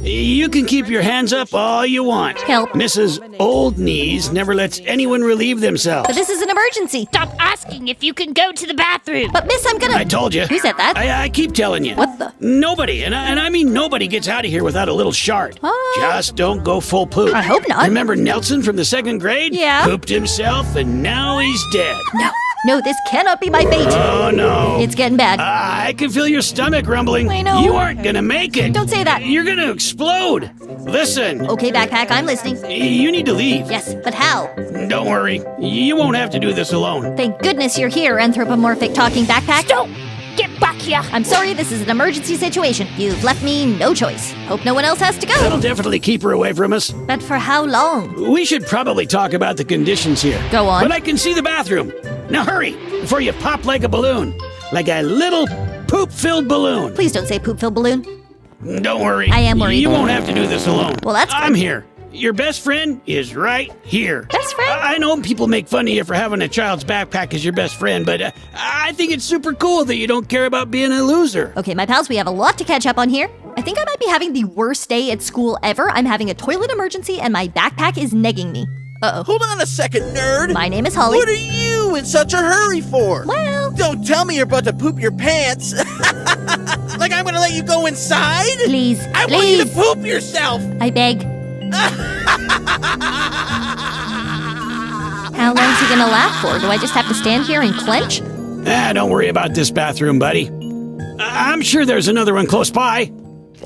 You can keep your hands up all you want. Help. Mrs. Old Knees never lets anyone relieve themselves. But this is an emergency. Stop asking if you can go to the bathroom. But miss, I'm gonna... I told you. Who said that? I keep telling you. What the... Nobody, and I mean nobody gets out of here without a little shart. Just don't go full poop. I hope not. Remember Nelson from the 2nd grade? Yeah. Pooped himself and now he's dead. No, this cannot be my fate. Oh no. It's getting bad. I can feel your stomach rumbling. I know. You aren't gonna make it. Don't say that. You're gonna explode. Listen. Okay, backpack, I'm listening. You need to leave. Yes, but how? Don't worry. You won't have to do this alone. Thank goodness you're here, anthropomorphic talking backpack. Stop! Get back here! I'm sorry, this is an emergency situation. You've left me no choice. Hope no one else has to go. That'll definitely keep her away from us. But for how long? We should probably talk about the conditions here. Go on. But I can see the bathroom. Now hurry, before you pop like a balloon. Like a little poop-filled balloon. Please don't say poop-filled balloon. Don't worry. I am worried. You won't have to do this alone. Well, that's good. I'm here. Your best friend is right here. Best friend? I know people make fun of you for having a child's backpack as your best friend, but I think it's super cool that you don't care about being a loser. Okay, my pals, we have a lot to catch up on here. I think I might be having the worst day at school ever. I'm having a toilet emergency and my backpack is negging me. Uh-oh. Hold on a second, nerd. My name is Holly. What are you in such a hurry for? Well... Don't tell me you're about to poop your pants. Like I'm gonna let you go inside? Please, I want you to poop yourself. I beg. How long's he gonna laugh for? Do I just have to stand here and clench? Don't worry about this bathroom, buddy. I'm sure there's another one close by.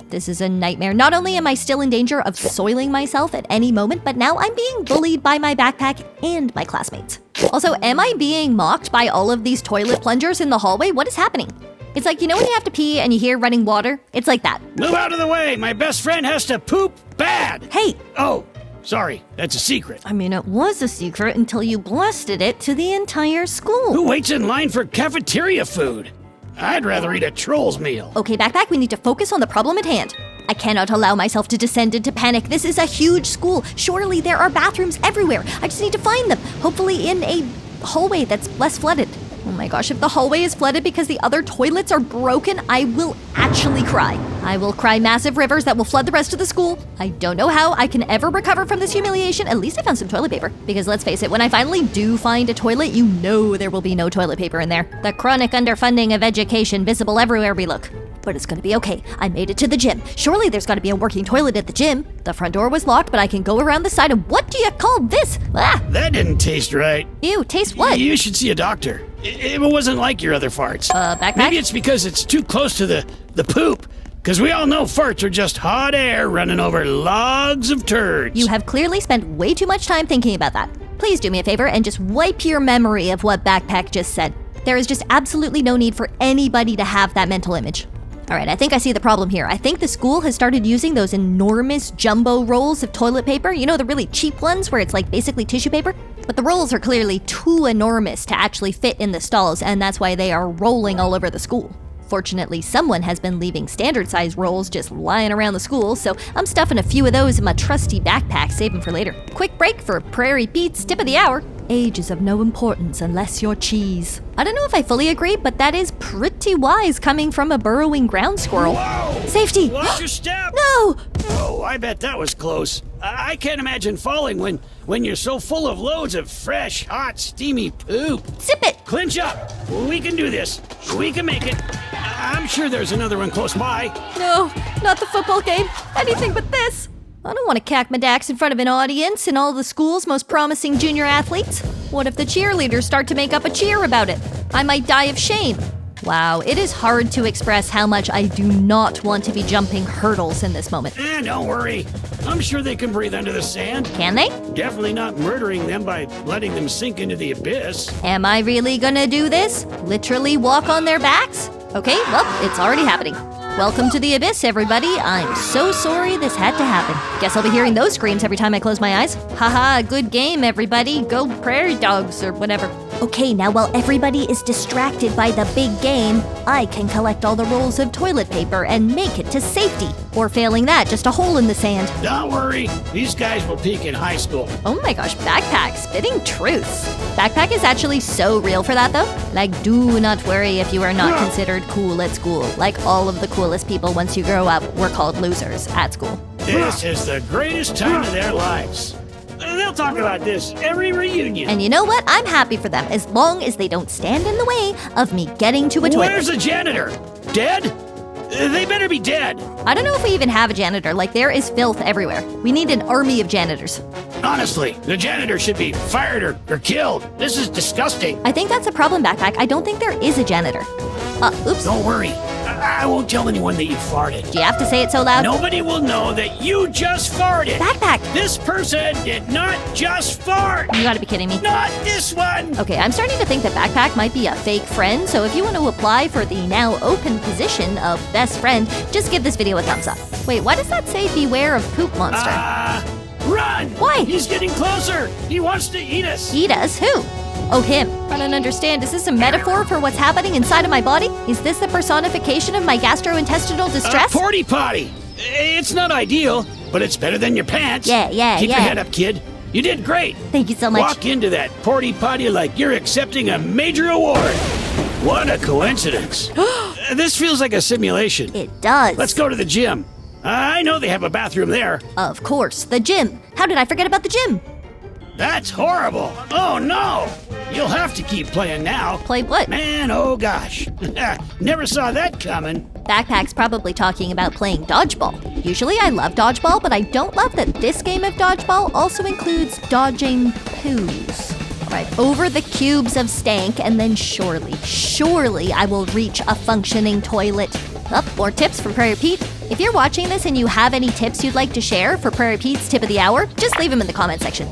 This is a nightmare. Not only am I still in danger of soiling myself at any moment, but now I'm being bullied by my backpack and my classmates. Also, am I being mocked by all of these toilet plungers in the hallway? What is happening? It's like, you know when you have to pee and you hear running water? It's like that. Move out of the way. My best friend has to poop bad. Hey. Oh, sorry. That's a secret. I mean, it was a secret until you blasted it to the entire school. Who waits in line for cafeteria food? I'd rather eat a troll's meal. Okay, backpack, we need to focus on the problem at hand. I cannot allow myself to descend into panic. This is a huge school. Surely there are bathrooms everywhere. I just need to find them. Hopefully in a hallway that's less flooded. Oh my gosh, if the hallway is flooded because the other toilets are broken, I will actually cry. I will cry massive rivers that will flood the rest of the school. I don't know how I can ever recover from this humiliation. At least I found some toilet paper. Because let's face it, when I finally do find a toilet, you know there will be no toilet paper in there. The chronic underfunding of education visible everywhere we look. But it's gonna be okay. I made it to the gym. Surely there's gotta be a working toilet at the gym. The front door was locked, but I can go around the side. And what do you call this? Ah! That didn't taste right. Ew, taste what? You should see a doctor. It wasn't like your other farts. Backpack? Maybe it's because it's too close to the poop. Because we all know farts are just hot air running over logs of turds. You have clearly spent way too much time thinking about that. Please do me a favor and just wipe your memory of what Backpack just said. There is just absolutely no need for anybody to have that mental image. All right, I think I see the problem here. I think the school has started using those enormous jumbo rolls of toilet paper. You know, the really cheap ones where it's like basically tissue paper? But the rolls are clearly too enormous to actually fit in the stalls, and that's why they are rolling all over the school. Fortunately, someone has been leaving standard-sized rolls just lying around the school, so I'm stuffing a few of those in my trusty backpack, save them for later. Quick break for Prairie Pete's tip of the hour. Age is of no importance unless you're cheese. I don't know if I fully agree, but that is pretty wise coming from a burrowing ground squirrel. Whoa! Safety! Watch your step! No! Oh, I bet that was close. I can't imagine falling when you're so full of loads of fresh, hot, steamy poop. Zip it! Clinch up. We can do this. We can make it. I'm sure there's another one close by. No, not the football game. Anything but this. I don't want to cack my dacks in front of an audience and all the school's most promising junior athletes. What if the cheerleaders start to make up a cheer about it? I might die of shame. Wow, it is hard to express how much I do not want to be jumping hurdles in this moment. Don't worry. I'm sure they can breathe under the sand. Can they? Definitely not murdering them by letting them sink into the abyss. Am I really gonna do this? Literally walk on their backs? Okay, well, it's already happening. Welcome to the abyss, everybody. I'm so sorry this had to happen. Guess I'll be hearing those screams every time I close my eyes. Haha, good game, everybody. Go prairie dogs or whatever. Okay, now while everybody is distracted by the big game, I can collect all the rolls of toilet paper and make it to safety. Or failing that, just a hole in the sand. Don't worry, these guys will peak in high school. Oh my gosh, Backpack, spitting truths. Backpack is actually so real for that though. Like, do not worry if you are not considered cool at school. Like all of the coolest people once you grow up were called losers at school. This is the greatest time of their lives. They'll talk about this every reunion. And you know what? I'm happy for them as long as they don't stand in the way of me getting to a toilet. Where's the janitor? Dead? They better be dead. I don't know if we even have a janitor. Like, there is filth everywhere. We need an army of janitors. Honestly, the janitor should be fired or killed. This is disgusting. I think that's a problem, Backpack. I don't think there is a janitor. Oops. Don't worry. I won't tell anyone that you farted. Do you have to say it so loud? Nobody will know that you just farted. Backpack! This person did not just fart. You gotta be kidding me. Not this one. Okay, I'm starting to think that Backpack might be a fake friend, so if you want to apply for the now open position of best friend, just give this video a thumbs up. Wait, why does that say beware of poop monster? Run! Why? He's getting closer. He wants to eat us. Eat us? Who? Oh, him. I don't understand. Is this a metaphor for what's happening inside of my body? Is this the personification of my gastrointestinal distress? Porty potty. It's not ideal, but it's better than your pants. Yeah. Keep your head up, kid. You did great. Thank you so much. Walk into that porty potty like you're accepting a major award. What a coincidence. This feels like a simulation. It does. Let's go to the gym. I know they have a bathroom there. Of course, the gym. How did I forget about the gym? That's horrible. Oh, no. You'll have to keep playing now. Play what? Man, oh gosh. Never saw that coming. Backpack's probably talking about playing dodgeball. Usually I love dodgeball, but I don't love that this game of dodgeball also includes dodging poos. All right, over the cubes of stank, and then surely I will reach a functioning toilet. More tips from Prairie Pete. If you're watching this and you have any tips you'd like to share for Prairie Pete's tip of the hour, just leave them in the comment section.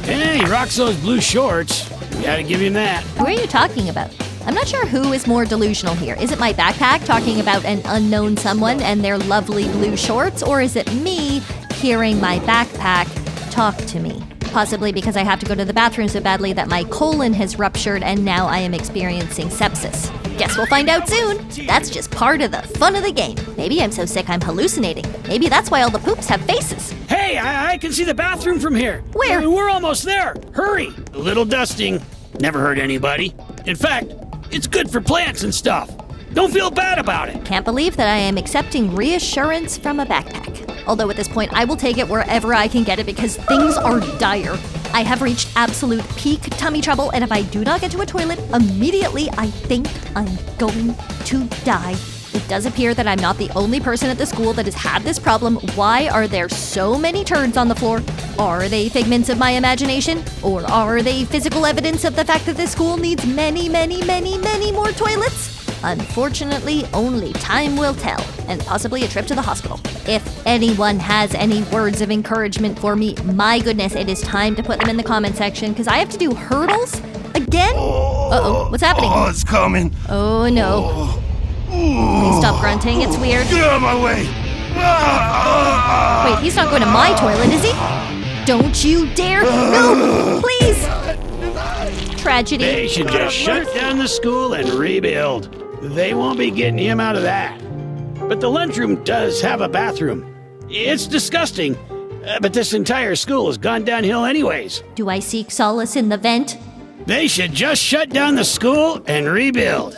Hey, he rocks those blue shorts. Gotta give him that. Who are you talking about? I'm not sure who is more delusional here. Is it my Backpack talking about an unknown someone and their lovely blue shorts, or is it me hearing my Backpack talk to me? Possibly because I have to go to the bathroom so badly that my colon has ruptured and now I am experiencing sepsis. Guess we'll find out soon. That's just part of the fun of the game. Maybe I'm so sick I'm hallucinating. Maybe that's why all the poops have faces. Hey, I can see the bathroom from here. Where? We're almost there. Hurry. A little dusting. Never hurt anybody. In fact, it's good for plants and stuff. Don't feel bad about it. Can't believe that I am accepting reassurance from a Backpack. Although at this point, I will take it wherever I can get it because things are dire. I have reached absolute peak tummy trouble, and if I do not get to a toilet immediately, I think I'm going to die. It does appear that I'm not the only person at the school that has had this problem. Why are there so many turds on the floor? Are they figments of my imagination? Or are they physical evidence of the fact that this school needs many more toilets? Unfortunately, only time will tell, and possibly a trip to the hospital. If anyone has any words of encouragement for me, my goodness, it is time to put them in the comment section, because I have to do hurdles again? Uh-oh, what's happening? Oh, it's coming. Oh, no. Please stop grunting, it's weird. Get out of my way. Wait, he's not going to my toilet, is he? Don't you dare! No, please! Tragedy. They should just shut down the school and rebuild. They won't be getting him out of that. But the lunchroom does have a bathroom. It's disgusting, but this entire school has gone downhill anyways. Do I seek solace in the vent? They should just shut down the school and rebuild.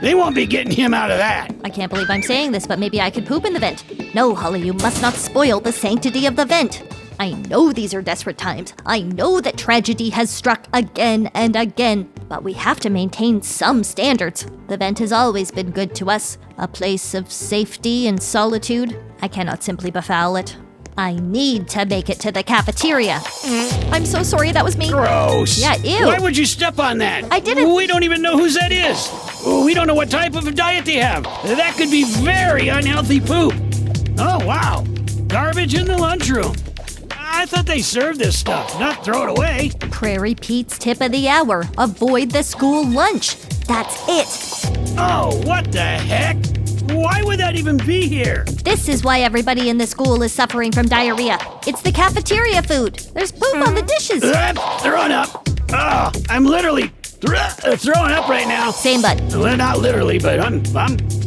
They won't be getting him out of that. I can't believe I'm saying this, but maybe I could poop in the vent. No, Holly, you must not spoil the sanctity of the vent. I know these are desperate times. I know that tragedy has struck again and again, but we have to maintain some standards. The vent has always been good to us, a place of safety and solitude. I cannot simply befoul it. I need to make it to the cafeteria. I'm so sorry, that was me. Gross. Yeah, ew. Why would you step on that? I didn't. We don't even know whose that is. We don't know what type of a diet they have. That could be very unhealthy poop. Oh, wow. Garbage in the lunchroom. I thought they served this stuff, not throw it away. Prairie Pete's tip of the hour. Avoid the school lunch. That's it. Oh, what the heck? Why would that even be here? This is why everybody in the school is suffering from diarrhea. It's the cafeteria food. There's poop on the dishes. Throw it up. Oh, I'm literally throwing up right now. Same, bud. Well, not literally, but I'm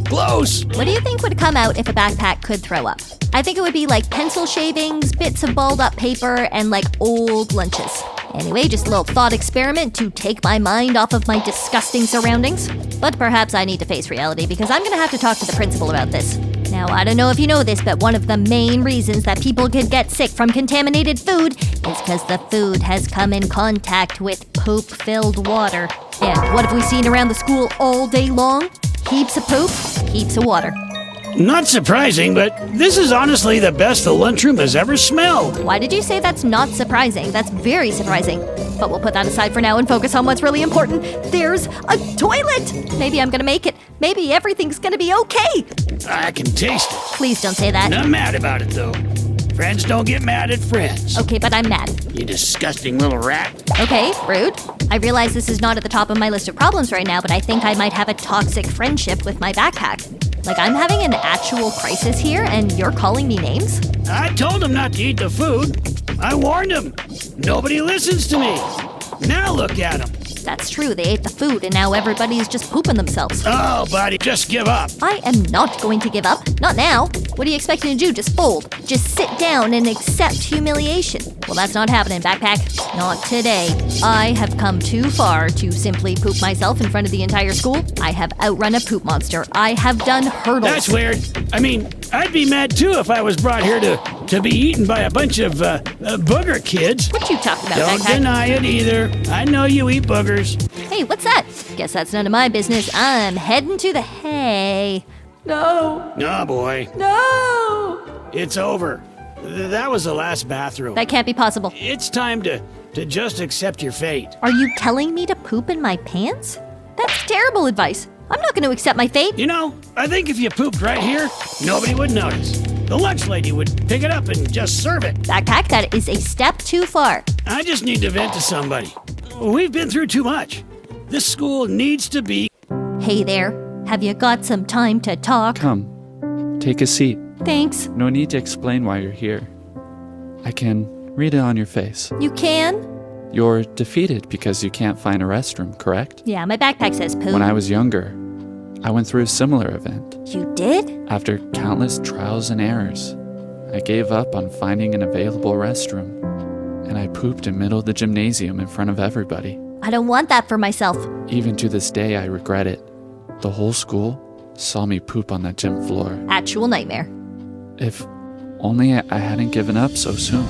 close. What do you think would come out if a backpack could throw up? I think it would be like pencil shavings, bits of balled up paper, and like old lunches. Anyway, just a little thought experiment to take my mind off of my disgusting surroundings. But perhaps I need to face reality because I'm gonna have to talk to the principal about this. Now, I don't know if you know this, but one of the main reasons that people could get sick from contaminated food is because the food has come in contact with poop-filled water. And what have we seen around the school all day long? Heaps of poop, heaps of water. Not surprising, but this is honestly the best the lunchroom has ever smelled. Why did you say that's not surprising? That's very surprising. But we'll put that aside for now and focus on what's really important. There's a toilet! Maybe I'm gonna make it. Maybe everything's gonna be okay. I can taste it. Please don't say that. Not mad about it, though. Friends don't get mad at friends. Okay, but I'm mad. You disgusting little rat. Okay, rude. I realize this is not at the top of my list of problems right now, but I think I might have a toxic friendship with my backpack. Like, I'm having an actual crisis here, and you're calling me names? I told him not to eat the food. I warned him. Nobody listens to me. Now look at him. That's true, they ate the food, and now everybody's just pooping themselves. Oh, buddy, just give up. I am not going to give up. Not now. What are you expecting to do? Just fold. Just sit down and accept humiliation. Well, that's not happening, backpack. Not today. I have come too far to simply poop myself in front of the entire school. I have outrun a poop monster. I have done hurdles. That's weird. I mean, I'd be mad too if I was brought here to be eaten by a bunch of booger kids. What you talking about, Don't backpack? deny it either. I know you eat boogers. Hey, what's that? Guess that's none of my business. I'm heading to the hay. No. Oh, boy. No. It's over. That was the last bathroom. That can't be possible. It's time to just accept your fate. Are you telling me to poop in my pants? That's terrible advice. I'm not going to accept my fate. You know, I think if you pooped right here, nobody would notice. The lunch lady would pick it up and just serve it. Backpack, that is a step too far. I just need to vent to somebody. We've been through too much. This school needs to be... Hey there. Have you got some time to talk? Come, take a seat. Thanks. No need to explain why you're here. I can read it on your face. You can? You're defeated because you can't find a restroom, correct? Yeah, my backpack says poo. When I was younger, I went through a similar event. You did? After countless trials and errors, I gave up on finding an available restroom, and I pooped in the middle of the gymnasium in front of everybody. I don't want that for myself. Even to this day, I regret it. The whole school saw me poop on that gym floor. Actual nightmare. If only I hadn't given up so soon.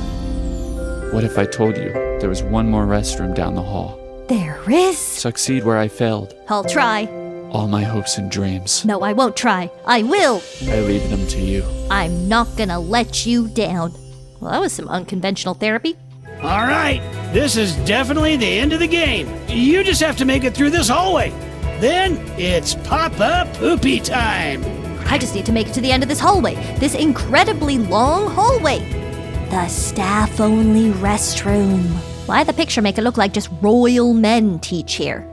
What if I told you there was one more restroom down the hall? There is. Succeed where I failed. I'll try. All my hopes and dreams, No, I won't try. I will. I leave them to you. I'm not gonna let you down. Well, that was some unconventional therapy. All right, this is definitely the end of the game. You just have to make it through this hallway. Then it's Papa Poopy time. I just need to make it to the end of this hallway. This incredibly long hallway. The staff-only restroom. Why the picture make it look like just royal men teach here?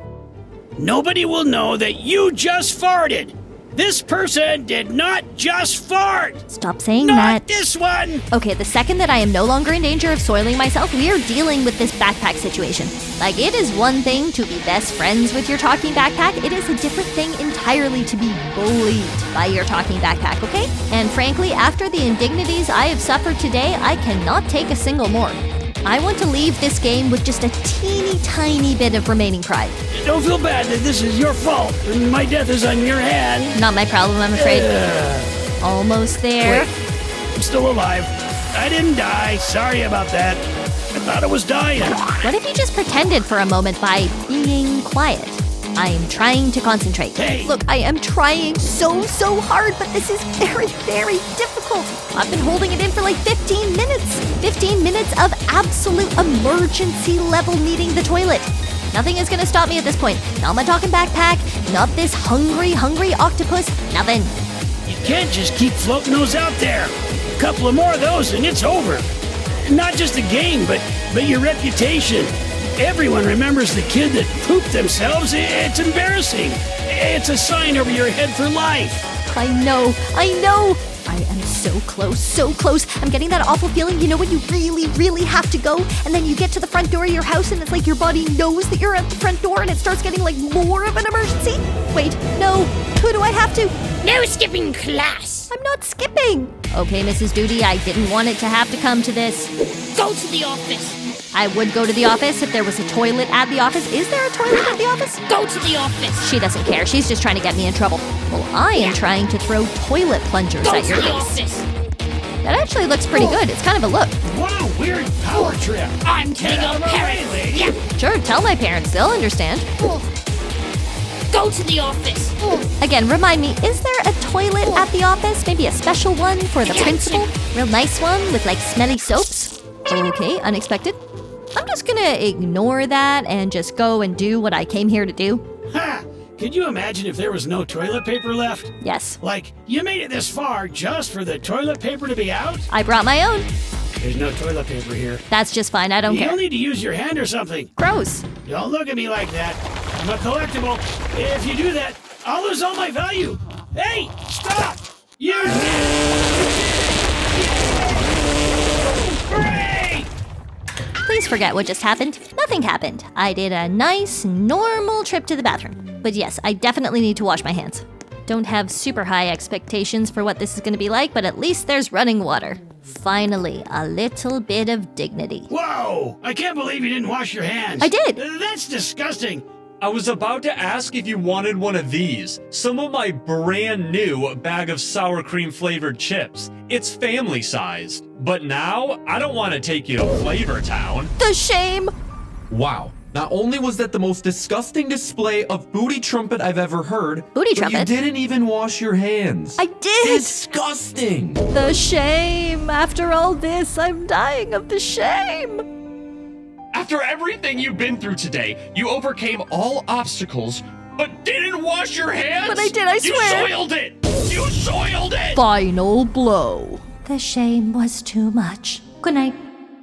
Nobody will know that you just farted. This person did not just fart. Stop saying Not that. this one. Okay, the second that I am no longer in danger of soiling myself, we are dealing with this backpack situation. Like, it is one thing to be best friends with your talking backpack. It is a different thing entirely to be bullied by your talking backpack, okay? And frankly, after the indignities I have suffered today, I cannot take a single more. I want to leave this game with just a teeny tiny bit of remaining pride. Don't feel bad that this is your fault. My death is on your hand. Not my problem, I'm afraid. Almost there. Wait, I'm still alive. I didn't die. Sorry about that. I thought I was dying. What if you just pretended for a moment by being quiet? I am trying to concentrate. Hey. Look, I am trying so hard, but this is very difficult. I've been holding it in for like 15 minutes. 15 minutes of absolute emergency level needing the toilet. Nothing is gonna stop me at this point. Not my talking backpack, not this hungry octopus, nothing. You can't just keep floating those out there. A couple of more of those and it's over. Not just the game, but your reputation. Everyone remembers the kid that pooped themselves. It's embarrassing. It's a sign over your head for life. I know. I am So close, so close. I'm getting that awful feeling, you know, when you really, really have to go, and then you get to the front door of your house, and it's like your body knows that you're at the front door, and it starts getting like more of an emergency. Wait, no. Who do I have to? No skipping class. I'm not skipping. Okay, Mrs. Duty, I didn't want it to have to come to this. Go to the office. I would go to the office if there was a toilet at the office. Is there a toilet at the office? Go to the office. She doesn't care. She's just trying to get me in trouble. Well, I am trying to throw toilet plungers Go at to your the face. office. That actually looks pretty good. It's kind of a look. What a weird power trip. I'm telling your parents. Yeah. Sure, tell my parents. They'll understand. Go to the office. Again, remind me, is there a toilet at the office? Maybe a special one for the principal? Real nice one with like smelly soaps? Okay, unexpected. I'm just gonna ignore that and just go and do what I came here to do. Ha! Could you imagine if there was no toilet paper left? Yes, Like, you made it this far just for the toilet paper to be out? I brought my own. There's no toilet paper here. That's just fine, I don't You'll care. need to use your hand or something. Gross. Don't look at me like that. I'm a collectible. If you do that, I'll lose all my value. Hey, stop! You... Hooray! Please forget what just happened. Nothing happened. I did a nice, normal trip to the bathroom. But yes, I definitely need to wash my hands. Don't have super high expectations for what this is going to be like, but at least there's running water. Finally, a little bit of dignity. Whoa! I can't believe you didn't wash your hands. I did. That's disgusting. I was about to ask if you wanted one of these. Some of my brand new bag of sour cream flavored chips. It's family sized. But now, I don't want to take you to Flavor Town. The shame! Wow. Not only was that the most disgusting display of booty trumpet I've ever heard, Booty but trumpet? you didn't even wash your hands. I did! Disgusting! The shame! After all this, I'm dying of the shame! After everything you've been through today, you overcame all obstacles, but didn't wash your hands? But I did, I swear. You soiled it! You soiled it! Final blow. The shame was too much. Good night.